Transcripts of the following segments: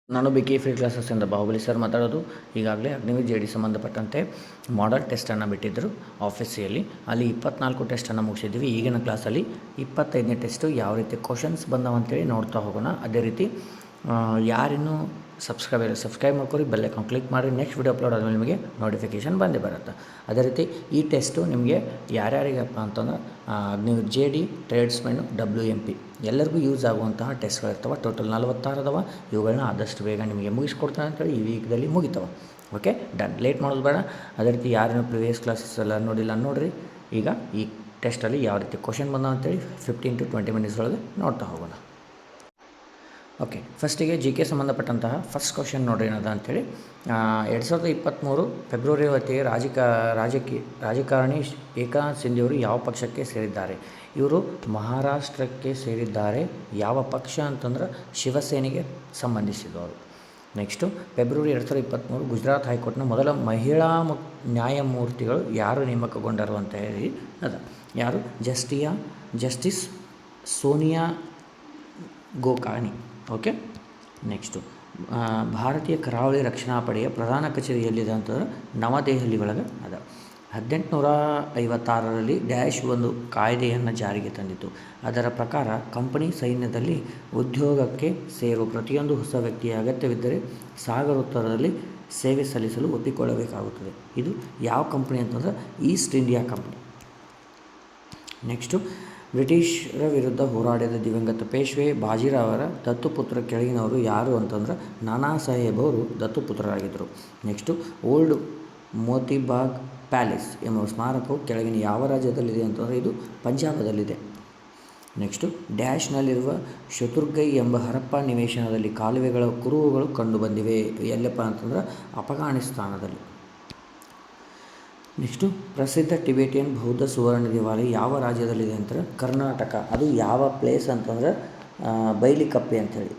ನಾನು BK free ಕ್ಲಾಸಸ್ಸಿಂದ Bahubali sir ಮಾತಾಡೋದು. ಈಗಾಗಲೇ ಅಗ್ನಿವೀರ್ ಜೆ ಡಿ ಸಂಬಂಧಪಟ್ಟಂತೆ ಮಾಡಲ್ ಟೆಸ್ಟನ್ನು ಬಿಟ್ಟಿದ್ದರು ಆಫೀಸಿಯಲ್ಲಿ. ಅಲ್ಲಿ 24 ಟೆಸ್ಟನ್ನು ಮುಗಿಸಿದ್ವಿ. ಈಗಿನ ಕ್ಲಾಸಲ್ಲಿ 25ನೇ ಟೆಸ್ಟು ಯಾವ ರೀತಿ ಕ್ವಶನ್ಸ್ ಬಂದವಂತೇಳಿ ನೋಡ್ತಾ ಹೋಗೋಣ. ಅದೇ ರೀತಿ ಯಾರಿನ್ನೂ ಸಬ್ಸ್ಕ್ರೈಬ್ ಮಾಡ್ಕೊರಿ, ಬೆಲ್ ಐಕಾನ್ ಕ್ಲಿಕ್ ಮಾಡಿ. ನೆಕ್ಸ್ಟ್ ವಿಡಿಯೋ ಅಪ್ಲೋಡ್ ಆದಮೇಲೆ ನಿಮಗೆ ನೋಟಿಫಿಕೇಷನ್ ಬಂದೇ ಬರುತ್ತೆ. ಅದೇ ರೀತಿ ಈ ಟೆಸ್ಟು ನಿಮಗೆ ಯಾರ್ಯಾರಿಗಪ್ಪ ಅಂತಂದ್ರೆ Agniveer J D, tradesmen, WMP ಎಲ್ಲರಿಗೂ ಯೂಸ್ ಆಗುವಂತಹ ಟೆಸ್ಟ್ಗಳಿರ್ತವೆ. ಟೋಟಲ್ 46 ಅದಾವ. ಇವುಗಳನ್ನ ಆದಷ್ಟು ಬೇಗ ನಿಮಗೆ ಮುಗಿಸ್ಕೊಡ್ತಾನೆ ಅಂತೇಳಿ ಈ ವೀಕ್ದಲ್ಲಿ ಮುಗಿತಾವೆ. Okay, done. ಲೇಟ್ ಮಾಡೋದು ಬೇಡ. ಅದೇ ರೀತಿ ಯಾರೇನು ಪ್ರಿವಿಯಸ್ ಕ್ಲಾಸಸ್ ಎಲ್ಲ ನೋಡಿಲ್ಲ ನೋಡಿರಿ. ಈಗ ಈ ಟೆಸ್ಟಲ್ಲಿ ಯಾವ ರೀತಿ ಕ್ವಶನ್ ಬಂದ ಅಂತೇಳಿ 15 to 20 ಮಿನಿಟ್ಸ್ ಒಳಗೆ ನೋಡ್ತಾ ಹೋಗೋಣ. ಓಕೆ, ಫಸ್ಟಿಗೆ ಜಿ ಕೆ ಸಂಬಂಧಪಟ್ಟಂತಹ ಫಸ್ಟ್ ಕ್ವಶನ್ ನೋಡ್ರಿ ಏನದ ಅಂಥೇಳಿ. 2023 ಫೆಬ್ರವರಿ ಹೊತ್ತಿಗೆ ರಾಜಕಾರಣಿ ಏಕನಾಥ್ ಶಿಂದೆಯವರು ಯಾವ ಪಕ್ಷಕ್ಕೆ ಸೇರಿದ್ದಾರೆ? ಇವರು ಮಹಾರಾಷ್ಟ್ರಕ್ಕೆ ಸೇರಿದ್ದಾರೆ. ಯಾವ ಪಕ್ಷ ಅಂತಂದ್ರೆ ಶಿವಸೇನೆಗೆ ಸಂಬಂಧಿಸಿದವರು. ನೆಕ್ಸ್ಟು ಫೆಬ್ರವರಿ 2023 ಗುಜರಾತ್ ಹೈಕೋರ್ಟ್ನ ಮೊದಲ ಮಹಿಳಾ ನ್ಯಾಯಮೂರ್ತಿಗಳು ಯಾರು ನೇಮಕಗೊಂಡರು ಅಂತ ಹೇಳಿ ಅದ. ಯಾರು? ಜಸ್ಟಿಸ್ ಸೋನಿಯಾ ಗೋಕಾನಿ. ಓಕೆ, ನೆಕ್ಸ್ಟು ಭಾರತೀಯ ಕರಾವಳಿ ರಕ್ಷಣಾ ಪಡೆಯ ಪ್ರಧಾನ ಕಚೇರಿ ಎಲ್ಲಿದೆ ಅಂತಂದ್ರೆ ನವದೆಹಲಿ ಒಳಗೆ ಅದ. 1856ರಲ್ಲಿ ಡ್ಯಾಶ್ ಒಂದು ಕಾಯ್ದೆಯನ್ನು ಜಾರಿಗೆ ತಂದಿತು. ಅದರ ಪ್ರಕಾರ ಕಂಪನಿ ಸೈನ್ಯದಲ್ಲಿ ಉದ್ಯೋಗಕ್ಕೆ ಸೇರುವ ಪ್ರತಿಯೊಂದು ಹೊಸ ವ್ಯಕ್ತಿಯ ಅಗತ್ಯವಿದ್ದರೆ ಸಾಗರೋತ್ತರದಲ್ಲಿ ಸೇವೆ ಸಲ್ಲಿಸಲು ಒಪ್ಪಿಕೊಳ್ಳಬೇಕಾಗುತ್ತದೆ. ಇದು ಯಾವ ಕಂಪನಿ ಅಂತಂದ್ರೆ ಈಸ್ಟ್ ಇಂಡಿಯಾ ಕಂಪನಿ. ನೆಕ್ಸ್ಟು ಬ್ರಿಟಿಷರ ವಿರುದ್ಧ ಹೋರಾಡಿದ ದಿವಂಗತ ಪೇಶ್ವೆ ಬಾಜಿರಾವರ ದತ್ತುಪುತ್ರ ಕೆಳಗಿನವರು ಯಾರು ಅಂತಂದ್ರೆ ನಾನಾ ಸಾಹೇಬ್ ಅವರು ದತ್ತುಪುತ್ರರಾಗಿದ್ದರು. ನೆಕ್ಸ್ಟು ಓಲ್ಡ್ ಮೋತಿಬಾಗ್ ಪ್ಯಾಲೇಸ್ ಎಂಬ ಸ್ಮಾರಕವು ಕೆಳಗಿನ ಯಾವ ರಾಜ್ಯದಲ್ಲಿದೆ ಅಂತಂದರೆ ಇದು ಪಂಜಾಬದಲ್ಲಿದೆ. ನೆಕ್ಸ್ಟು ಡ್ಯಾಶ್ನಲ್ಲಿರುವ ಶತ್ರುರ್ಗೈ ಎಂಬ ಹರಪ್ಪ ನಿವೇಶನದಲ್ಲಿ ಕಾಲುವೆಗಳ ಕುರುಹುಗಳು ಕಂಡುಬಂದಿವೆ. ಎಲ್ಲಪ್ಪ ಅಂತಂದ್ರೆ ಅಫಘಾನಿಸ್ತಾನದಲ್ಲಿ. ನೆಕ್ಸ್ಟು ಪ್ರಸಿದ್ಧ ಟಿಬೇಟಿಯನ್ ಬೌದ್ಧ ಸುವರ್ಣ ದೇವಾಲಯ ಯಾವ ರಾಜ್ಯದಲ್ಲಿದೆ ಅಂತಾರೆ? ಕರ್ನಾಟಕ. ಅದು ಯಾವ ಪ್ಲೇಸ್ ಅಂತಂದ್ರೆ ಬೈಲಿಕಪ್ಪೆ ಅಂಥೇಳಿ.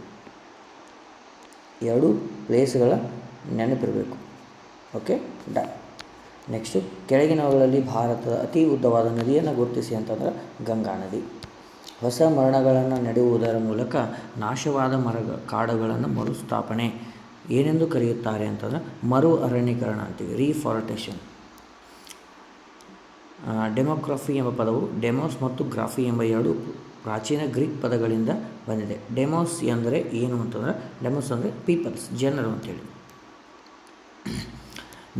ಎರಡು ಪ್ಲೇಸ್ಗಳ ನೆನಪಿರಬೇಕು. Okay, done. ನೆಕ್ಸ್ಟು ಕೆಳಗಿನವುಗಳಲ್ಲಿ ಭಾರತದ ಅತಿ ಉದ್ದವಾದ ನದಿಯನ್ನು ಗುರುತಿಸಿ ಅಂತಂದ್ರೆ ಗಂಗಾ ನದಿ. ಹೊಸ ಮರಗಳನ್ನು ನೆಡುವುದರ ಮೂಲಕ ನಾಶವಾದ ಕಾಡುಗಳನ್ನು ಮರುಸ್ಥಾಪನೆ ಏನೆಂದು ಕರೆಯುತ್ತಾರೆ ಅಂತಂದ್ರೆ ಮರು ಅರಣ್ಯೀಕರಣ ಅಂತೀವಿ, ರೀಫಾರೆಸ್ಟೇಷನ್. ಡೆಮೋಗ್ರಫಿ ಎಂಬ ಪದವು ಡೆಮೋಸ್ ಮತ್ತು ಗ್ರಾಫಿ ಎಂಬ ಎರಡು ಪ್ರಾಚೀನ ಗ್ರೀಕ್ ಪದಗಳಿಂದ ಬಂದಿದೆ. ಡೆಮೋಸ್ ಅಂದರೆ ಏನು ಅಂತಂದ್ರೆ ಡೆಮೋಸ್ ಅಂದರೆ ಪೀಪಲ್ಸ್, ಜನರು ಅಂತೇಳಿ.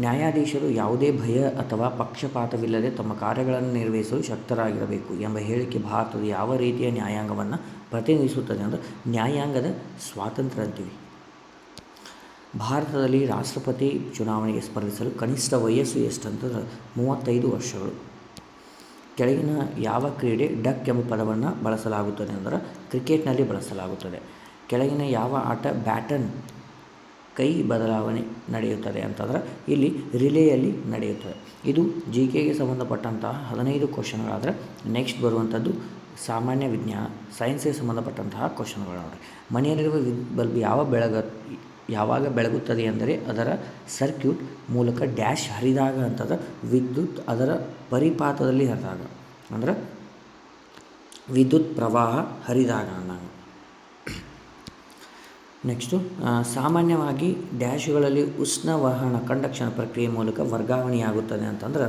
ನ್ಯಾಯಾಧೀಶರು ಯಾವುದೇ ಭಯ ಅಥವಾ ಪಕ್ಷಪಾತವಿಲ್ಲದೆ ತಮ್ಮ ಕಾರ್ಯಗಳನ್ನು ನಿರ್ವಹಿಸಲು ಶಕ್ತರಾಗಿರಬೇಕು ಎಂಬ ಹೇಳಿಕೆ ಭಾರತದ ಯಾವ ರೀತಿಯ ನ್ಯಾಯಾಂಗವನ್ನು ಪ್ರತಿನಿಧಿಸುತ್ತದೆ ಅಂದರೆ ನ್ಯಾಯಾಂಗದ ಸ್ವಾತಂತ್ರ್ಯ ಅಂತೀವಿ. ಭಾರತದಲ್ಲಿ ರಾಷ್ಟ್ರಪತಿ ಚುನಾವಣೆಗೆ ಸ್ಪರ್ಧಿಸಲು ಕನಿಷ್ಠ ವಯಸ್ಸು ಎಷ್ಟಂತಂದ್ರೆ 35 ವರ್ಷಗಳು. ಕೆಳಗಿನ ಯಾವ ಕ್ರೀಡೆ ಡಕ್ ಎಂಬ ಪದವನ್ನು ಬಳಸಲಾಗುತ್ತದೆ ಅಂದರೆ ಕ್ರಿಕೆಟ್ನಲ್ಲಿ ಬಳಸಲಾಗುತ್ತದೆ. ಕೆಳಗಿನ ಯಾವ ಆಟ ಬ್ಯಾಟನ್ ಕೈ ಬದಲಾವಣೆ ನಡೆಯುತ್ತದೆ ಅಂತಂದ್ರೆ ಇಲ್ಲಿ ರಿಲೇಯಲ್ಲಿ ನಡೆಯುತ್ತದೆ. ಇದು ಜಿ ಕೆಗೆ ಸಂಬಂಧಪಟ್ಟಂತಹ 15 ಕ್ವಶನ್ಗಳಾದರೆ ನೆಕ್ಸ್ಟ್ ಬರುವಂಥದ್ದು ಸಾಮಾನ್ಯ ವಿಜ್ಞಾನ, ಸೈನ್ಸ್ಗೆ ಸಂಬಂಧಪಟ್ಟಂತಹ ಕ್ವಶನ್ಗಳು ನೋಡಿ. ಮನೆಯಲ್ಲಿರುವ ಬಲ್ಬ್ ಯಾವಾಗ ಬೆಳಗುತ್ತದೆ ಎಂದರೆ ಅದರ ಸರ್ಕ್ಯೂಟ್ ಮೂಲಕ ಡ್ಯಾಶ್ ಹರಿದಾಗ ಅಂತಂದ್ರೆ ವಿದ್ಯುತ್ ಅದರ ಪರಿಪಾತದಲ್ಲಿ ಹರಿದಾಗ ಅಂದ್ರೆ ವಿದ್ಯುತ್ ಪ್ರವಾಹ ಹರಿದಾಗ ಅನ್ನಂಗೆ. ನೆಕ್ಸ್ಟು ಸಾಮಾನ್ಯವಾಗಿ ಡ್ಯಾಶ್ಗಳಲ್ಲಿ ಉಷ್ಣವಹನ ಕಂಡಕ್ಷನ್ ಪ್ರಕ್ರಿಯೆ ಮೂಲಕ ವರ್ಗಾವಣೆಯಾಗುತ್ತದೆ ಅಂತಂದ್ರೆ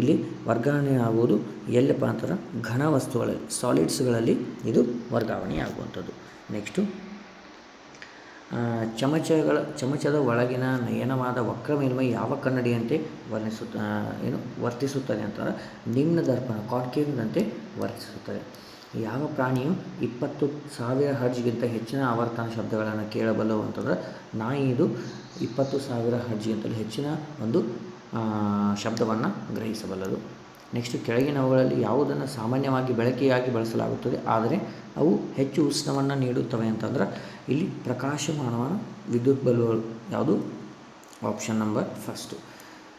ಇಲ್ಲಿ ವರ್ಗಾವಣೆ ಆಗುವುದು ಎಲ್ಲಪ್ಪ ಅಂತಂದ್ರೆ ಘನ ವಸ್ತುಗಳಲ್ಲಿ ಸಾಲಿಡ್ಸ್ಗಳಲ್ಲಿ ಇದು ವರ್ಗಾವಣೆಯಾಗುವಂಥದ್ದು. ನೆಕ್ಸ್ಟು ಚಮಚದ ಒಳಗಿನ ನಯನವಾದ ವಕ್ರ ಮೇಲ್ಮೈ ಯಾವ ಕನ್ನಡಿಯಂತೆ ವರ್ತಿಸುತ್ತದೆ ಅಂತಂದ್ರೆ ನಿಮ್ನ ದರ್ಪಣ ಕಾನ್ಕೇವ್ನಂತೆ ವರ್ತಿಸುತ್ತದೆ. ಯಾವ ಪ್ರಾಣಿಯು 20,000 ಹರ್ಟ್ಜ್ಗಿಂತ ಹೆಚ್ಚಿನ ಆವರ್ತನ ಶಬ್ದಗಳನ್ನು ಕೇಳಬಲ್ಲವು ಅಂತಂದ್ರೆ ನಾಯಿ. ಇದು 20,000 ಹರ್ಟ್ಜ್ಗಿಂತಲೂ ಹೆಚ್ಚಿನ ಒಂದು ಶಬ್ದವನ್ನು ಗ್ರಹಿಸಬಲ್ಲದು. ನೆಕ್ಸ್ಟು ಕೆಳಗಿನವುಗಳಲ್ಲಿ ಯಾವುದನ್ನು ಸಾಮಾನ್ಯವಾಗಿ ಬೆಳಕಿಗಾಗಿ ಬಳಸಲಾಗುತ್ತದೆ ಆದರೆ ಅವು ಹೆಚ್ಚು ಉಷ್ಣವನ್ನು ನೀಡುತ್ತವೆ ಅಂತಂದ್ರೆ ಇಲ್ಲಿ ಪ್ರಕಾಶಮಾನವಾದ ವಿದ್ಯುತ್ ಬಲ್ಬುಗಳು. ಯಾವುದು? Option number first.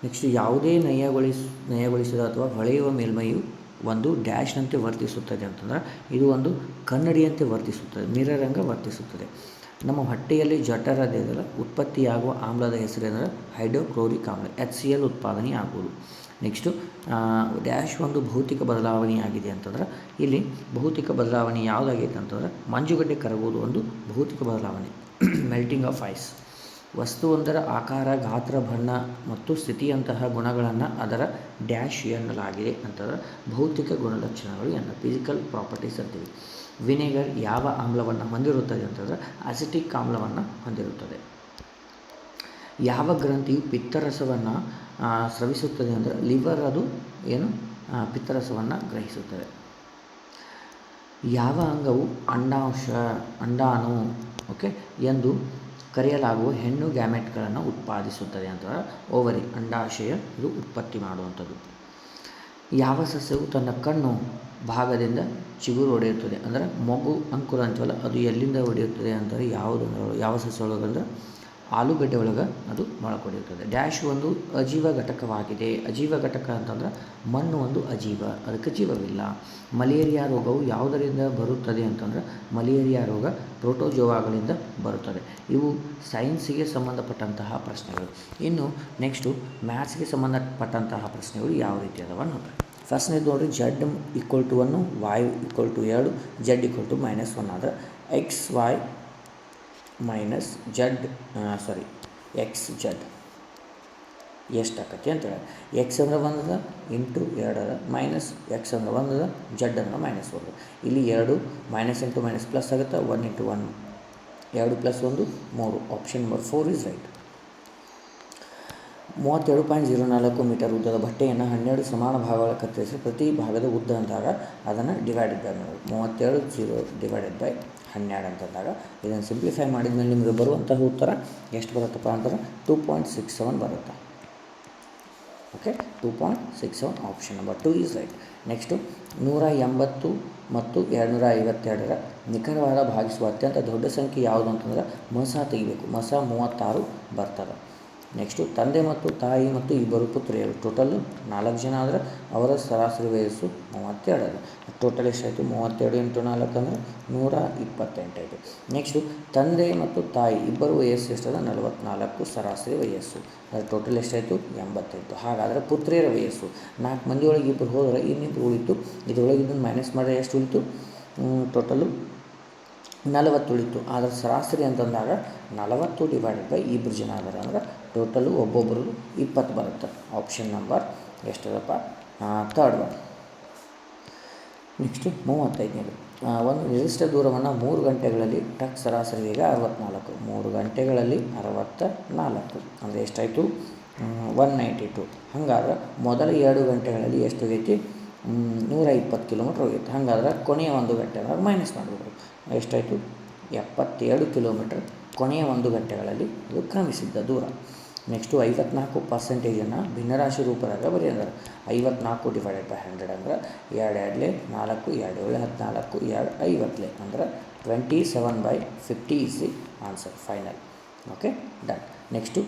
ನೆಕ್ಸ್ಟು ಯಾವುದೇ ನಯಗೊಳಿಸಿದ ಅಥವಾ ಹೊಳೆಯುವ ಮೇಲ್ಮೈಯು ಒಂದು ಡ್ಯಾಶ್ನಂತೆ ವರ್ತಿಸುತ್ತದೆ ಅಂತಂದ್ರೆ ಇದು ಒಂದು ಕನ್ನಡಿಯಂತೆ ವರ್ತಿಸುತ್ತದೆ, ಮಿರರಂಗ ವರ್ತಿಸುತ್ತದೆ. ನಮ್ಮ ಹೊಟ್ಟೆಯಲ್ಲಿ ಜಠರದಿಂದ ಉತ್ಪತ್ತಿಯಾಗುವ ಆಮ್ಲದ ಹೆಸರೆಂದರೆ ಹೈಡ್ರೋಕ್ಲೋರಿಕ್ ಆಮ್ಲ, HCl ಉತ್ಪಾದನೆ ಆಗುವುದು. ನೆಕ್ಸ್ಟು ಡ್ಯಾಶ್ ಒಂದು ಭೌತಿಕ ಬದಲಾವಣೆಯಾಗಿದೆ ಅಂತಂದ್ರೆ ಇಲ್ಲಿ ಭೌತಿಕ ಬದಲಾವಣೆ ಯಾವುದಾಗೈತೆ ಅಂತಂದ್ರೆ ಮಂಜುಗಡ್ಡೆ ಕರಗುವುದು ಒಂದು ಭೌತಿಕ ಬದಲಾವಣೆ. Melting of ice. ವಸ್ತುವೊಂದರ ಆಕಾರ, ಗಾತ್ರ, ಬಣ್ಣ ಮತ್ತು ಸ್ಥಿತಿಯಂತಹ ಗುಣಗಳನ್ನು ಅದರ ಡ್ಯಾಶ್ ಎನ್ನಲಾಗಿದೆ ಅಂತಂದ್ರೆ ಭೌತಿಕ ಗುಣಲಕ್ಷಣಗಳು ಫಿಸಿಕಲ್ ಪ್ರಾಪರ್ಟೀಸ್ ಅಂತೀವಿ. ವಿನೆಗರ್ ಯಾವ ಆಮ್ಲವನ್ನು ಹೊಂದಿರುತ್ತದೆ ಅಂತಂದರೆ ಅಸಿಟಿಕ್ ಆಮ್ಲವನ್ನು ಹೊಂದಿರುತ್ತದೆ. ಯಾವ ಗ್ರಂಥಿಯು ಪಿತ್ತರಸವನ್ನು ಸ್ರವಿಸುತ್ತದೆ ಅಂದರೆ ಲಿವರ್, ಅದು ಏನು ಪಿತ್ತರಸವನ್ನು ಗ್ರಹಿಸುತ್ತದೆ. ಯಾವ ಅಂಗವು ಅಂಡಾಣು ಎಂದು ಕರೆಯಲಾಗುವ ಹೆಣ್ಣು ಗ್ಯಾಮೆಟ್ಗಳನ್ನು ಉತ್ಪಾದಿಸುತ್ತದೆ ಅಂತಂದರೆ ಓವರಿ, ಅಂಡಾಶಯ ಇದು ಉತ್ಪತ್ತಿ ಮಾಡುವಂಥದ್ದು. ಯಾವ ಸಸ್ಯವು ತನ್ನ ಕಣ್ಣು ಭಾಗದಿಂದ ಚಿಗುರು ಒಡೆಯುತ್ತದೆ ಅಂದರೆ ಮೊಗ್ಗು ಅಂಕುರ ಅಂತೀವಲ್ಲ, ಅದು ಎಲ್ಲಿಂದ ಒಡೆಯುತ್ತದೆ ಅಂತಾರೆ ಯಾವ ಸಸ್ಯ ಒಳಗಂದ್ರೆ ಆಲೂಗಡ್ಡೆ ಒಳಗೆ ಅದು ಮೊಳಕೊಡೆಯುತ್ತದೆ. ಡ್ಯಾಶ್ ಒಂದು ಅಜೀವ ಘಟಕವಾಗಿದೆ. ಅಜೀವ ಘಟಕ ಅಂತಂದ್ರೆ ಮಣ್ಣು ಒಂದು ಅಜೀವ, ಅದಕ್ಕೆ ಜೀವವಿಲ್ಲ. ಮಲೇರಿಯಾ ರೋಗವು ಯಾವುದರಿಂದ ಬರುತ್ತದೆ ಅಂತಂದ್ರೆ ಮಲೇರಿಯಾ ರೋಗ ಪ್ರೋಟೋಜೋವಾಗಳಿಂದ ಬರುತ್ತದೆ. ಇವು ಸೈನ್ಸಿಗೆ ಸಂಬಂಧಪಟ್ಟಂತಹ ಪ್ರಶ್ನೆಗಳು. ಇನ್ನು ನೆಕ್ಸ್ಟು ಮ್ಯಾಥ್ಸ್ಗೆ ಸಂಬಂಧಪಟ್ಟಂತಹ ಪ್ರಶ್ನೆಗಳು ಯಾವ ರೀತಿ ಅದಾವ ನೋಡ್ರಿ. ಫಸ್ಟ್ನೇದು ನೋಡಿರಿ, Z = 1, Y = 2, Z = -1 ಆದರೆ XY - XZ ಎಷ್ಟಾಕತಿ ಅಂತೇಳಿ. ಎಕ್ಸ್ ಅಂದ್ರೆ 1 ಇಂಟು 2 ಮೈನಸ್ ಎಕ್ಸ್ ಅಂದ್ರೆ 1 Z ಅಂದ್ರೆ -1. ಇಲ್ಲಿ 2 ಮೈನಸ್ ಇಂಟು ಮೈನಸ್ ಪ್ಲಸ್ ಆಗುತ್ತೆ. 1 into 1 2 + 1 3. Option number 4 is right. 37.04 metre ಉದ್ದದ ಬಟ್ಟೆಯನ್ನು 12 ಸಮಾನ ಭಾಗಗಳ ಕತ್ತರಿಸಿ ಪ್ರತಿ ಭಾಗದ ಉದ್ದ ಅಂದಾಗ ಅದನ್ನು ಡಿವೈಡೆಡ್ ಬೈ ಮಾಡೋದು. 37 / 12 ಅಂತಂದಾಗ ಇದನ್ನು ಸಿಂಪ್ಲಿಫೈ ಮಾಡಿದ ಮೇಲೆ ನಿಮಗೆ ಬರುವಂತಹ ಉತ್ತರ ಎಷ್ಟು ಬರುತ್ತಪ್ಪ ಅಂತಂದ್ರೆ 2.67 ಬರುತ್ತೆ. Okay, 2.67 option number 2 is right. Next 180 ಮತ್ತು 252ರ ನಿಖರವಾದ ಭಾಗಿಸುವ ಅತ್ಯಂತ ದೊಡ್ಡ ಸಂಖ್ಯೆ ಯಾವುದು ಅಂತಂದ್ರೆ ಮಸ ತೆಗಿಬೇಕು. ಮಸ 36 ಬರ್ತದೆ. ನೆಕ್ಸ್ಟು ತಂದೆ ಮತ್ತು ತಾಯಿ ಮತ್ತು ಇಬ್ಬರು ಪುತ್ರಿಯರು, ಟೋಟಲ್ 4 ಜನ ಆದರೆ ಅವರ ಸರಾಸರಿ ವಯಸ್ಸು 32 ಅದ. ಟೋಟಲ್ ಎಷ್ಟಾಯಿತು? 32 × 4 ಅಂದರೆ 128 ಆಯಿತು. ನೆಕ್ಸ್ಟು ತಂದೆ ಮತ್ತು ತಾಯಿ ಇಬ್ಬರು ವಯಸ್ಸು ಎಷ್ಟದ? 44 ಸರಾಸರಿ ವಯಸ್ಸು. ಅದರ ಟೋಟಲ್ ಎಷ್ಟಾಯಿತು? 88. ಹಾಗಾದರೆ ಪುತ್ರಿಯರ ವಯಸ್ಸು 4 ಮಂದಿ ಒಳಗೆ ಇಬ್ಬರು ಹೋದರೆ ಇನ್ನಿಬ್ಬರು ಉಳಿತು. ಇದರೊಳಗೆ ಇದನ್ನು ಮೈನಸ್ ಮಾಡಿದ್ರೆ ಎಷ್ಟು ಉಳಿತು? ಟೋಟಲು 40 ಉಳಿತು. ಆದರೆ ಸರಾಸರಿ ಅಂತಂದಾಗ 40 / ಇಬ್ಬರು ಜನ ಆದರೆ ಅಂದ್ರೆ ಟೋಟಲು ಒಬ್ಬೊಬ್ಬರು 20 ಬರುತ್ತೆ. ಆಪ್ಷನ್ ನಂಬರ್ ಎಷ್ಟದಪ್ಪ? 3rd one. ನೆಕ್ಸ್ಟು 35ನೇದು. ಒಂದು ನಿರ್ದಿಷ್ಟ ದೂರವನ್ನು 3 ಗಂಟೆಗಳಲ್ಲಿ ಸರಾಸರಿ ವೇಗ 64. 3 ಗಂಟೆಗಳಲ್ಲಿ 64 ಅಂದರೆ ಎಷ್ಟಾಯಿತು? 192. ಹಾಗಾದ್ರೆ ಮೊದಲ 2 ಗಂಟೆಗಳಲ್ಲಿ ಎಷ್ಟು ಹೋಗೈತಿ? 120 ಕಿಲೋಮೀಟ್ರ್ ಹೋಗೈತಿ. ಹಾಗಾದ್ರೆ ಕೊನೆಯ 1 ಗಂಟೆ ಅಂದರೆ ಮೈನಸ್ ಮಾಡಬೇಕು. ಎಷ್ಟಾಯಿತು? 77 ಕಿಲೋಮೀಟ್ರ್ ಕೊನೆಯ 1 ಗಂಟೆಗಳಲ್ಲಿ ಇದು ಕ್ರಮಿಸಿದ್ದ ದೂರ. ನೆಕ್ಸ್ಟು 54% ಭಿನ್ನರಾಶಿ ರೂಪದಾಗ ಬರೆಯಂದ್ರೆ 54 / 100 ಅಂದ್ರೆ 2 2 4 2 7 14 2 50 ಅಂದ್ರೆ 27/50 is the answer final. Okay, done. Next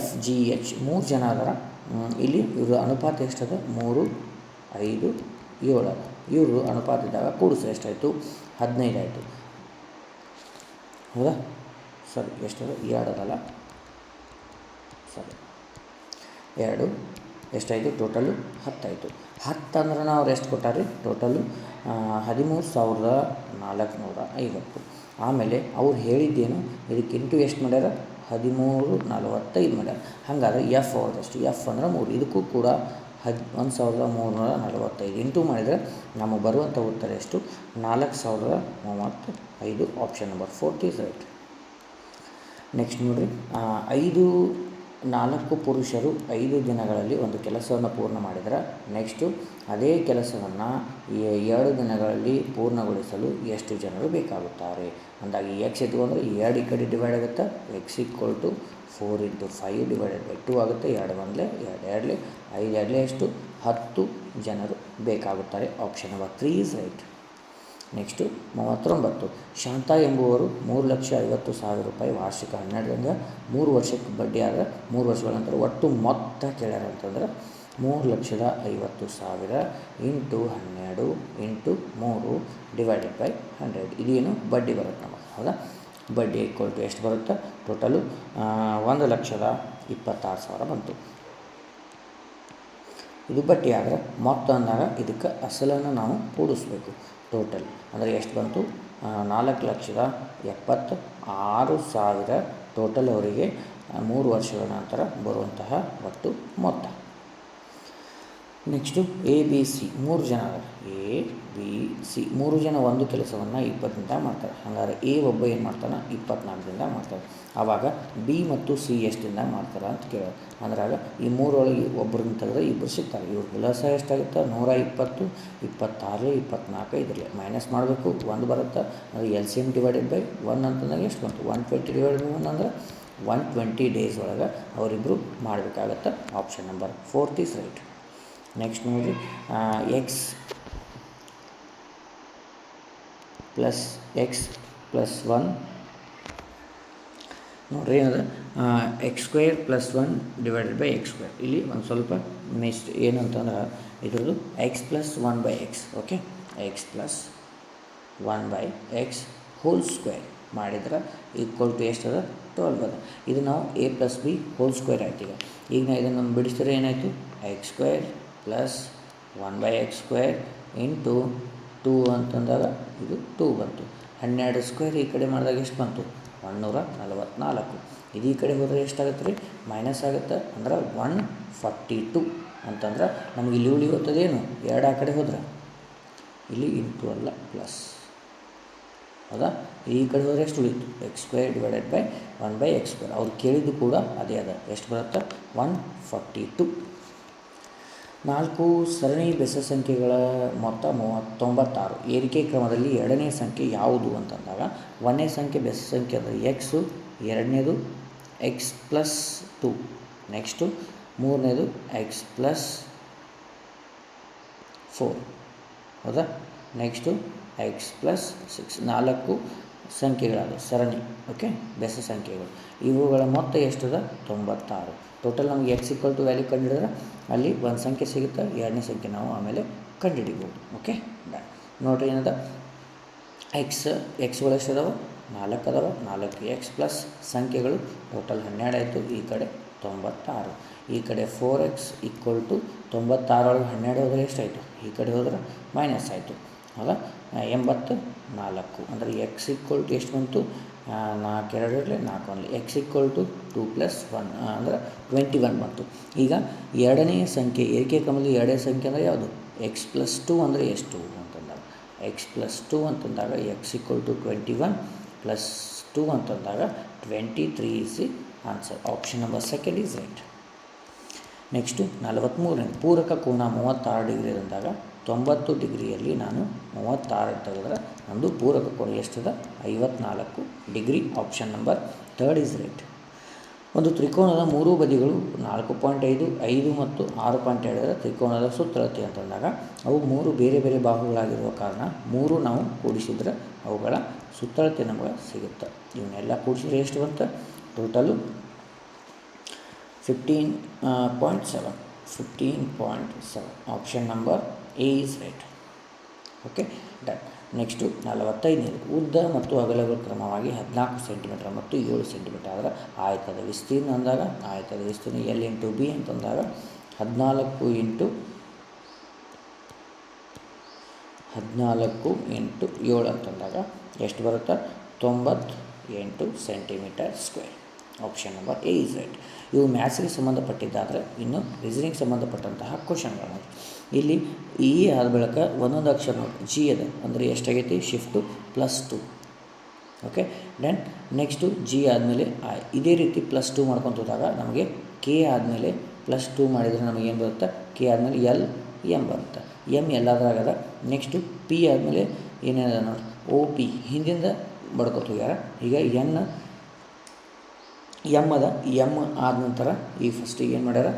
FGH 3 ಜನ ಅದರ. ಇಲ್ಲಿ ಇವ್ರ ಅನುಪಾತ ಎಷ್ಟದ? 3 5 7 ಅದ. ಇವರು ಅನುಪಾತ ಇದ್ದಾಗ ಕೂಡಿಸಿ ಎಷ್ಟಾಯಿತು? 15 ಆಯಿತು. ಹೌದಾ? ಸರಿ, ಎಷ್ಟದ? 2 ಅದಲ್ಲ, ಸರಿ 2 ಎಷ್ಟಾಯಿತು? ಟೋಟಲು 10 ಆಯಿತು. 10 ಅಂದ್ರೆ ಅವ್ರು ಎಷ್ಟು ಕೊಟ್ಟಾರೆ? ಟೋಟಲು 13,450. ಆಮೇಲೆ ಅವ್ರು ಹೇಳಿದ್ದೇನು? ಇದಕ್ಕೆ ಇಂಟು ಎಷ್ಟು ಮಾಡ್ಯಾರ? 1345 ಮಾಡ್ಯಾರ. ಹಾಗಾದ್ರೆ ಎಫ್ ಅವ್ರದಷ್ಟು? ಎಫ್ ಅಂದ್ರೆ 3. ಇದಕ್ಕೂ ಕೂಡ 1345 ಇಂಟು ಮಾಡಿದರೆ ನಮಗೆ ಬರುವಂಥ ಉತ್ತರ ಎಷ್ಟು? 4035. Option number 4 is right. Next ನೋಡಿರಿ, 4 ಪುರುಷರು 5 ದಿನಗಳಲ್ಲಿ ಒಂದು ಕೆಲಸವನ್ನು ಪೂರ್ಣ ಮಾಡಿದರೆ ನೆಕ್ಸ್ಟು ಅದೇ ಕೆಲಸವನ್ನು 2 ದಿನಗಳಲ್ಲಿ ಪೂರ್ಣಗೊಳಿಸಲು ಎಷ್ಟು ಜನರು ಬೇಕಾಗುತ್ತಾರೆ ಅಂದಾಗ ಎಕ್ಸ್ ಎತ್ಕೊಂಡ್ರೆ 2 ಈ ಕಡೆ ಡಿವೈಡ್ ಆಗುತ್ತೆ. x = 4 × 5 / 2 ಆಗುತ್ತೆ. 2 1 2 2 5 2 ಎಷ್ಟು? 10 ಜನರು ಬೇಕಾಗುತ್ತಾರೆ. Option number 3 is right. Next 39. Shanta ಎಂಬುವರು 3,50,000 ರೂಪಾಯಿ ವಾರ್ಷಿಕ 12ರಿಂದ 3 ವರ್ಷಕ್ಕೆ ಬಡ್ಡಿ ಆದರೆ 3 ವರ್ಷಗಳ ನಂತರ ಒಟ್ಟು ಮೊತ್ತ ಕೇಳ್ಯಾರ ಅಂತಂದ್ರೆ 3,50,000 ಇಂಟು 12 ಇಂಟು 3 ಡಿವೈಡೆಡ್ ಬೈ 100. ಇದೇನು ಬಡ್ಡಿ ಬರುತ್ತೆ ನಮಗೆ. ಹೌದಾ? ಬಡ್ಡಿ = ಎಷ್ಟು ಬರುತ್ತೆ? ಟೋಟಲು 1,26,000 ಬಂತು. ಇದು ಬಡ್ಡಿ ಆದರೆ ಮೊತ್ತ ಅಂದಾಗ ಇದಕ್ಕೆ ಅಸಲನ್ನು ನಾವು ಕೂಡಿಸ್ಬೇಕು. ಟೋಟಲ್ ಅಂದರೆ ಎಷ್ಟು ಬಂತು? 4,70,000 6000 ಟೋಟಲ್ ಅವರಿಗೆ 3 ವರ್ಷಗಳ ನಂತರ ಬರುವಂತಹ ಒಟ್ಟು ಮೊತ್ತ. ನೆಕ್ಸ್ಟು ಎ ಬಿ ಸಿ 3 ಜನ ಎ ಬಿ ಸಿ 3 ಜನ ಒಂದು ಕೆಲಸವನ್ನು 20ರಿಂದ ಮಾಡ್ತಾರೆ. ಹಾಗಾದ್ರೆ ಎ ಒಬ್ಬ ಏನು ಮಾಡ್ತಾನೆ 24ರಿಂದ ಮಾಡ್ತಾರೆ. ಆವಾಗ ಬಿ ಮತ್ತು ಸಿ ಎಷ್ಟಿಂದ ಮಾಡ್ತಾರೆ ಅಂತ ಕೇಳೋದು. ಅಂದ್ರಾಗ ಈ ಮೂರೊಳಗೆ ಒಬ್ಬರನ್ನ ತೆಗೆದ್ರೆ ಇಬ್ಬರು ಸಿಗ್ತಾರೆ. ಇವ್ರ ಕೆಲಸ ಎಷ್ಟಾಗುತ್ತೆ 120, 26, 24 ಇದರಲ್ಲಿ ಮೈನಸ್ ಮಾಡಬೇಕು, 1 ಬರುತ್ತೆ. ಅದು L C M divided by 1 ಅಂತಂದಾಗ ಎಷ್ಟು ಬಂತು 120 ಡಿವೈಡೆಡ್ ಬೈ 1 ಅಂದರೆ 120 ಡೇಸ್ ಒಳಗೆ ಅವರಿಬ್ಬರು ಮಾಡಬೇಕಾಗತ್ತೆ. Option number 4 is right. Next ನೋಡಿರಿ ಎಕ್ಸ್ ಪ್ಲಸ್ 1 ನೋಡಿರಿ ಏನದು x² + 1 ಡಿವೈಡೆಡ್ ಬೈ x². ಇಲ್ಲಿ ಒಂದು ಸ್ವಲ್ಪ ನೆಕ್ಸ್ಟ್ ಏನಂತಂದ್ರೆ ಇದ್ರದ್ದು x + 1/x. Okay, x + 1/x whole square ಮಾಡಿದ್ರೆ ಈಕ್ವಲ್ ಟು ಎಷ್ಟದ 12 ಅದ. ಇದು ನಾವು a + b ಹೋಲ್ ಸ್ಕ್ವೇರ್ ಆಯ್ತು. ಈಗ ನಾ ಇದನ್ನು ಬಿಡಿಸಿದ್ರೆ ಏನಾಯಿತು x² + 1/x² ಇಂಟು 2 ಅಂತಂದಾಗ ಇದು 2 ಬಂತು. 12² ಈ ಕಡೆ ಮಾಡಿದಾಗ ಎಷ್ಟು ಬಂತು 144. ಇದು ಈ ಕಡೆ ಹೋದರೆ ಎಷ್ಟಾಗುತ್ತೆ ರೀ ಮೈನಸ್ ಆಗುತ್ತೆ. ಅಂದ್ರೆ 142 ಅಂತಂದ್ರೆ ನಮಗೆ ಇಲ್ಲಿ ಉಳಿಯುತ್ತದೇನು 2 ಆ ಕಡೆ ಹೋದ್ರೆ ಇಲ್ಲಿ ಇಂಟು ಅಲ್ಲ ಪ್ಲಸ್ ಹೌದಾ. ಈ ಕಡೆ ಹೋದರೆ ಎಷ್ಟು ಉಳಿಯಿತು x² ಡಿವೈಡೆಡ್ ಬೈ 1/x². ಅವ್ರು ಕೇಳಿದ್ದು ಕೂಡ ಅದೇ ಅದ. ಎಷ್ಟು ಬರುತ್ತೆ 142. 4 ಸರಣಿ ಬೆಸ ಸಂಖ್ಯೆಗಳ ಮೊತ್ತ 96. ಏರಿಕೆ ಕ್ರಮದಲ್ಲಿ ಎರಡನೇ ಸಂಖ್ಯೆ ಯಾವುದು ಅಂತಂದಾಗ 1ನೇ ಸಂಖ್ಯೆ ಬೆಸ ಸಂಖ್ಯೆ ಅಂದರೆ ಎಕ್ಸು, 2ನೇದು x + 2, ನೆಕ್ಸ್ಟು 3ನೇದು x + 4 ಹೌದಾ. Next x + 6. 4 ಸಂಖ್ಯೆಗಳಾದ ಸರಣಿ. ಓಕೆ, ಬೆಸ ಸಂಖ್ಯೆಗಳು. ಇವುಗಳ ಮೊತ್ತ ಎಷ್ಟದ 96. ಟೋಟಲ್ ನಮಗೆ x = ವ್ಯಾಲ್ಯೂ ಕಂಡುಹಿಡಿದ್ರೆ ಅಲ್ಲಿ ಒಂದು ಸಂಖ್ಯೆ ಸಿಗುತ್ತೆ, ಎರಡನೇ ಸಂಖ್ಯೆ ನಾವು ಆಮೇಲೆ ಕಂಡುಹಿಡಿಬೋದು. Okay, done. ನೋಡಿರಿ ಏನದ ಎಕ್ಸ್ಗಳು ಎಷ್ಟದಾವ 4 ಅದಾವ. 4x ಪ್ಲಸ್ ಸಂಖ್ಯೆಗಳು ಟೋಟಲ್ 12 ಆಯಿತು. ಈ ಕಡೆ 96. ಈ ಕಡೆ 4x = 96 ಒಳಗೆ 12 ಹೋದರೆ ಎಷ್ಟಾಯಿತು ಈ ಕಡೆ ಹೋದ್ರೆ ಮೈನಸ್ ಆಯಿತು ಹೌದಾ. 84 ಅಂದರೆ x = ಎಷ್ಟು ಬಂತು 4 2 4 1 x = 2 + 1 ಅಂದರೆ 21 ಬಂತು. ಈಗ ಎರಡನೆಯ ಸಂಖ್ಯೆ ಏರಿಕೆ ಕ್ರಮದಲ್ಲಿ ಎರಡನೇ ಸಂಖ್ಯೆ ಅಂದರೆ ಯಾವುದು x + 2 ಅಂದರೆ ಎಷ್ಟು ಅಂತಂದಾಗ x + 2 ಅಂತಂದಾಗ x = 21 + 2 ಅಂತಂದಾಗ 23 is the answer. Option number 2 is right. Next 43ನೇ ಪೂರಕ ಕೋನ 36 ಡಿಗ್ರಿ ಅಂದಾಗ 90 ಡಿಗ್ರಿಯಲ್ಲಿ ನಾನು 36 ತೆಗೆದ್ರೆ ನಮ್ಮದು ಪೂರಕ ಕೋನ ಎಷ್ಟದ 54 degree. Option number 3 is right. ಒಂದು ತ್ರಿಕೋನದ ಮೂರೂ ಬದಿಗಳು 4.5, 5 ಮತ್ತು 6.2 ತ್ರಿಕೋನದ ಸುತ್ತಳತೆ ಅಂತಂದಾಗ ಅವು 3 ಬೇರೆ ಬೇರೆ ಬಾಹುಗಳಾಗಿರುವ ಕಾರಣ 3 ನಾವು ಕೂಡಿಸಿದ್ರೆ ಅವುಗಳ ಸುತ್ತಳತೆ ನಮಗೆ ಸಿಗುತ್ತೆ. ಇವನ್ನೆಲ್ಲ ಕೂಡಿಸಿದ್ರೆ ಎಷ್ಟು ಬಂತು total 15.7. Option number A is right. Okay, done. Next 45ನೇ ಉದ್ದ ಮತ್ತು ಅಗಲಗಳು ಕ್ರಮವಾಗಿ 14 ಸೆಂಟಿಮೀಟರ್ ಮತ್ತು 7 ಸೆಂಟಿಮೀಟರ್ ಆದರೆ ಆಯತದ ವಿಸ್ತೀರ್ಣ ಅಂದಾಗ ಆಯತದ ವಿಸ್ತೀರ್ಣ L × B ಅಂತಂದಾಗ 14 × 7 ಅಂತಂದಾಗ ಎಷ್ಟು ಬರುತ್ತೆ 98 centimetre square. Option number A is right. ಇವು ಮ್ಯಾಥ್ಸ್ಗೆ ಸಂಬಂಧಪಟ್ಟಿದ್ದಾದರೆ ಇನ್ನು ರೀಸನಿಂಗ್ ಸಂಬಂಧಪಟ್ಟಂತಹ ಕ್ವಶನ್ಗಳು. ಇಲ್ಲಿ ಈ ಆದ ಬಳಿಕ ಒಂದೊಂದು ಅಕ್ಷರ ನೋಡಿ ಜಿ ಅದ ಅಂದರೆ ಎಷ್ಟಾಗೈತಿ shift +2. Okay, then next G ಆದಮೇಲೆ ಐ. ಇದೇ ರೀತಿ +2 ಮಾಡ್ಕೊತ ಹೋದಾಗ ನಮಗೆ ಕೆ ಆದಮೇಲೆ +2 ಮಾಡಿದರೆ ನಮಗೇನು ಬರುತ್ತೆ ಕೆ ಆದಮೇಲೆ ಎಲ್ ಎಮ್ ಬರುತ್ತೆ. ಎಮ್ ಎಲ್ಲಾದ್ರಾಗದ. ನೆಕ್ಸ್ಟು ಪಿ ಆದಮೇಲೆ ಏನೇನದ ನೋಡಿ OP ಹಿಂದಿಂದ ಬಡ್ಕೊತ ಹೋಗ್ಯಾರ. ಈಗ ಎಮ್ ಅದ. ಎಮ್ ಆದ ನಂತರ ಈ ಫಸ್ಟಿಗೆ ಏನು ಮಾಡ್ಯಾರ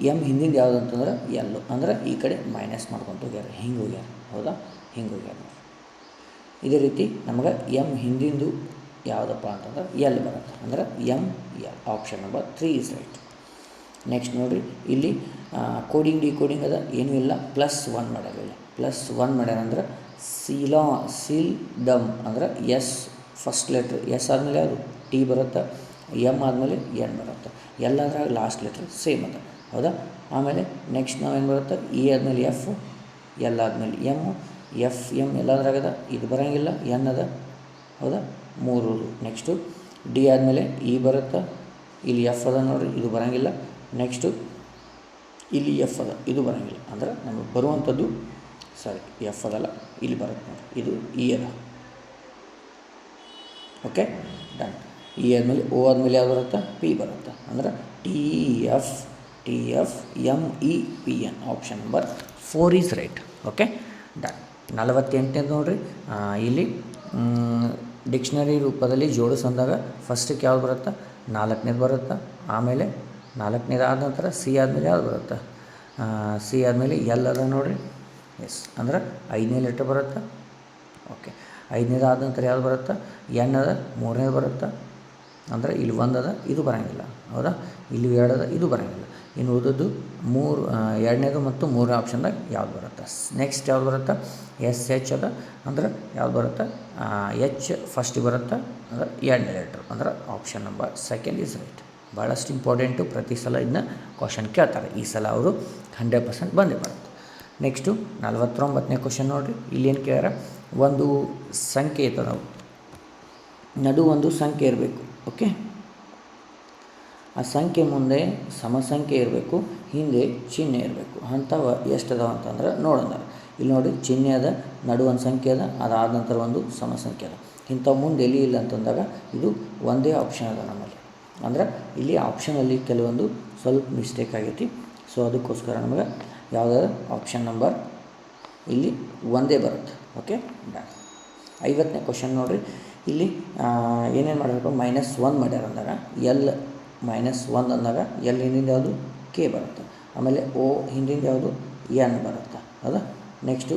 ಎಮ್ ಹಿಂದಿಂದ ಯಾವುದು ಅಂತಂದ್ರೆ ಎಲ್ಲು ಅಂದ್ರೆ ಈ ಕಡೆ ಮೈನಸ್ ಮಾಡ್ಕೊತ ಹೋಗ್ಯಾರ. ಹಿಂಗೆ ಹೋಗ್ಯಾರ ಹೌದಾ, ಹಿಂಗೆ ಹೋಗ್ಯಾರ. ಇದೇ ರೀತಿ ನಮಗೆ ಎಮ್ ಹಿಂದಿಂದು ಯಾವುದಪ್ಪ ಅಂತಂದ್ರೆ ಎಲ್ ಬರುತ್ತೆ ಅಂದ್ರೆ M L. Option number 3 is right. Next ನೋಡಿರಿ ಇಲ್ಲಿ ಕೋಡಿಂಗ್ ಡಿಕೋಡಿಂಗ್ ಅದ ಏನೂ ಇಲ್ಲ. +1 ಮಾಡ್ಯಾರ. ಇಲ್ಲ +1 ಮಾಡ್ಯಾರ ಅಂದ್ರೆ ಸೀಲ್ ಡಮ್ ಅಂದ್ರೆ ಎಸ್ ಫಸ್ಟ್ ಲೆಟ್ರ್ ಎಸ್ ಆದಮೇಲೆ ಅದು ಟಿ ಬರುತ್ತೆ, ಎಮ್ ಆದಮೇಲೆ ಎನ್ ಬರುತ್ತೆ. ಎಲ್ಲದ್ರಾಗ ಲಾಸ್ಟ್ ಲೆಟ್ರ್ ಸೇಮ್ ಅದ ಹೌದಾ. ಆಮೇಲೆ ನೆಕ್ಸ್ಟ್ ನಾವೇನು ಬರುತ್ತೆ ಇ ಆದಮೇಲೆ ಎಫ್, ಎಲ್ ಆದಮೇಲೆ ಎಮ್, ಎಫ್ ಎಮ್ ಎಲ್ಲದ್ರಾಗದ. ಇದು ಬರೋಂಗಿಲ್ಲ ಎನ್ ಅದ ಹೌದಾ. 3 ನೆಕ್ಸ್ಟು ಡಿ ಆದಮೇಲೆ ಇ ಬರುತ್ತಾ, ಇಲ್ಲಿ ಎಫ್ ಅದ ನೋಡಿರಿ, ಇದು ಬರೋಂಗಿಲ್ಲ. ನೆಕ್ಸ್ಟು ಇಲ್ಲಿ ಎಫ್ ಅದ, ಇದು ಬರೋಂಗಿಲ್ಲ. ಅಂದ್ರೆ ನಮಗೆ ಬರುವಂಥದ್ದು ಎಫ್ ಅದಲ್ಲ, ಇಲ್ಲಿ ಬರುತ್ತೆ ನೋಡಿ, ಇದು ಇ ಅದ. Okay, done. ಇ ಆದಮೇಲೆ ಓ ಆದಮೇಲೆ ಯಾವ್ದು ಬರುತ್ತಾ, ಪಿ ಬರುತ್ತೆ. ಅಂದ್ರೆ T F MEPN option number 4 is right. Okay, done. 48ನೇದು ನೋಡಿರಿ, ಇಲ್ಲಿ ಡಿಕ್ಷನರಿ ರೂಪದಲ್ಲಿ ಜೋಡಿಸು ಅಂದಾಗ ಫಸ್ಟಿಗೆ ಯಾವ್ದು ಬರುತ್ತಾ, 4ನೇದು ಬರುತ್ತಾ. ಆಮೇಲೆ 4ನೇದು ಆದ ನಂತರ ಸಿ ಆದಮೇಲೆ ಯಾವ್ದು ಬರುತ್ತಾ, ಸಿ ಆದಮೇಲೆ ಎಲ್ ಅದ ನೋಡಿರಿ. ಎಸ್, ಅಂದ್ರೆ 5ನೇ ಲೆಟ್ರ್ ಬರುತ್ತಾ. ಓಕೆ, 5ನೇದು ಆದ ನಂತರ ಯಾವ್ದು ಬರುತ್ತಾ, ಎನ್ ಅದ. 3ನೇದು ಬರುತ್ತಾ, ಅಂದರೆ ಇಲ್ಲಿ 1 ಅದ, ಇದು ಬರೋಂಗಿಲ್ಲ. ಹೌದಾ, ಇಲ್ಲಿ 2 ಅದ, ಇದು ಬರೋಂಗಿಲ್ಲ. ಇನ್ನು ಉಳಿದದ್ದು 2ನೇದು ಮತ್ತು 3ನೇ ಆಪ್ಷನ್ದಾಗ ಯಾವ್ದು ಬರುತ್ತೆ. ನೆಕ್ಸ್ಟ್ ಯಾವ್ದು ಬರುತ್ತಾ, SH ಅದ. ಅಂದ್ರೆ ಯಾವ್ದು ಬರುತ್ತಾ, ಎಚ್ ಫಸ್ಟಿಗೆ ಬರುತ್ತಾ, ಅಂದ್ರೆ 2ನೇ ಲೆಟ್ರ್. ಅಂದ್ರೆ ಆಪ್ಷನ್ ನಂಬರ್ 2 ಈಸ್ ರೈಟ್. ಭಾಳಷ್ಟು ಇಂಪಾರ್ಟೆಂಟು, ಪ್ರತಿ ಸಲ ಇದನ್ನ ಕ್ವಶನ್ ಕೇಳ್ತಾರೆ. ಈ ಸಲ ಅವರು 100% ಬಂದೇ ಬರುತ್ತೆ. ನೆಕ್ಸ್ಟು 49ನೇ ಕ್ವಶನ್ ನೋಡಿರಿ. ಇಲ್ಲೇನು ಕೇಳ್ಯಾರ, ಒಂದು ಸಂಖ್ಯೆ ಇರ್ತದೆ, ನಡು ಒಂದು ಸಂಖ್ಯೆ ಇರಬೇಕು. ಓಕೆ, ಆ ಸಂಖ್ಯೆ ಮುಂದೆ ಸಮಸಂಖ್ಯೆ ಇರಬೇಕು, ಹಿಂದೆ ಚಿಹ್ನೆ ಇರಬೇಕು. ಅಂಥವು ಎಷ್ಟು ಅದಾವ ಅಂತಂದ್ರೆ ನೋಡೋಣ. ಇಲ್ಲಿ ನೋಡಿ, ಚಿಹ್ನೆ ಅದ, ನಡು ಒಂದು ಸಂಖ್ಯೆ ಅದ, ಅದಾದ ನಂತರ ಒಂದು ಸಮಸಂಖ್ಯೆ ಅದ. ಇಂಥವು ಮುಂದೆ ಎಲ್ಲಿ ಇಲ್ಲ ಅಂತಂದಾಗ ಇದು ಒಂದೇ ಆಪ್ಷನ್ ಅದ ನಮ್ಮಲ್ಲಿ. ಅಂದ್ರೆ ಇಲ್ಲಿ ಆಪ್ಷನಲ್ಲಿ ಕೆಲವೊಂದು ಸ್ವಲ್ಪ ಮಿಸ್ಟೇಕ್ ಆಗೈತಿ. ಸೊ ಅದಕ್ಕೋಸ್ಕರ ನಮಗೆ ಯಾವುದಾದ್ರು ಆಪ್ಷನ್ ನಂಬರ್ ಇಲ್ಲಿ ಒಂದೇ ಬರುತ್ತೆ. Okay, done. 50ನೇ ಕ್ವಶನ್ ನೋಡಿರಿ. ಇಲ್ಲಿ ಏನೇನು ಮಾಡಬೇಕು, -1 ಮಾಡ್ಯಾರ ಅಂದಾಗ ಎಲ್ -1 ಅಂದಾಗ ಎಲ್ ಹಿಂದಿಂದ ಯಾವುದು, ಕೆ ಬರುತ್ತೆ. ಆಮೇಲೆ ಓ ಹಿಂದಿಂದ ಯಾವುದು, ಎನ್ ಬರುತ್ತೆ. ಹೌದಾ, ನೆಕ್ಸ್ಟು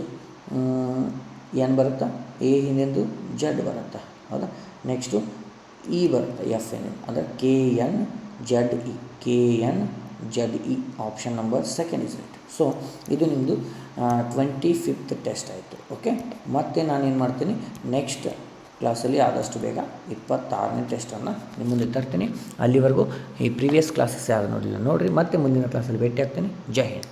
ಎನ್ ಬರುತ್ತಾ, ಎ ಹಿಂದಿಂದು ಜಡ್ ಬರುತ್ತೆ. ಹೌದಾ, ನೆಕ್ಸ್ಟು ಇ ಬರುತ್ತೆ, ಎಫ್ ಏನಿದೆ ಅಂದರೆ KNZE option number 2 is right. So ಇದು ನಿಮ್ಮದು 25th ಟೆಸ್ಟ್ ಆಯಿತು. ಓಕೆ, ಮತ್ತು ನಾನೇನು ಮಾಡ್ತೀನಿ, ನೆಕ್ಸ್ಟ್ ಕ್ಲಾಸಲ್ಲಿ ಆದಷ್ಟು ಬೇಗ 26ನೇ ಟೆಸ್ಟನ್ನು ನಿಮ್ಮ ಮುಂದೆ ತರ್ತೀನಿ. ಅಲ್ಲಿವರೆಗೂ ಈ ಪ್ರೀವಿಯಸ್ ಕ್ಲಾಸಸ್ ಯಾರು ನೋಡಿಲ್ಲ ನೋಡಿರಿ. ಮತ್ತೆ ಮುಂದಿನ ಕ್ಲಾಸಲ್ಲಿ ಭೇಟಿ ಆಗ್ತೀನಿ. ಜೈ ಹಿಂದ್.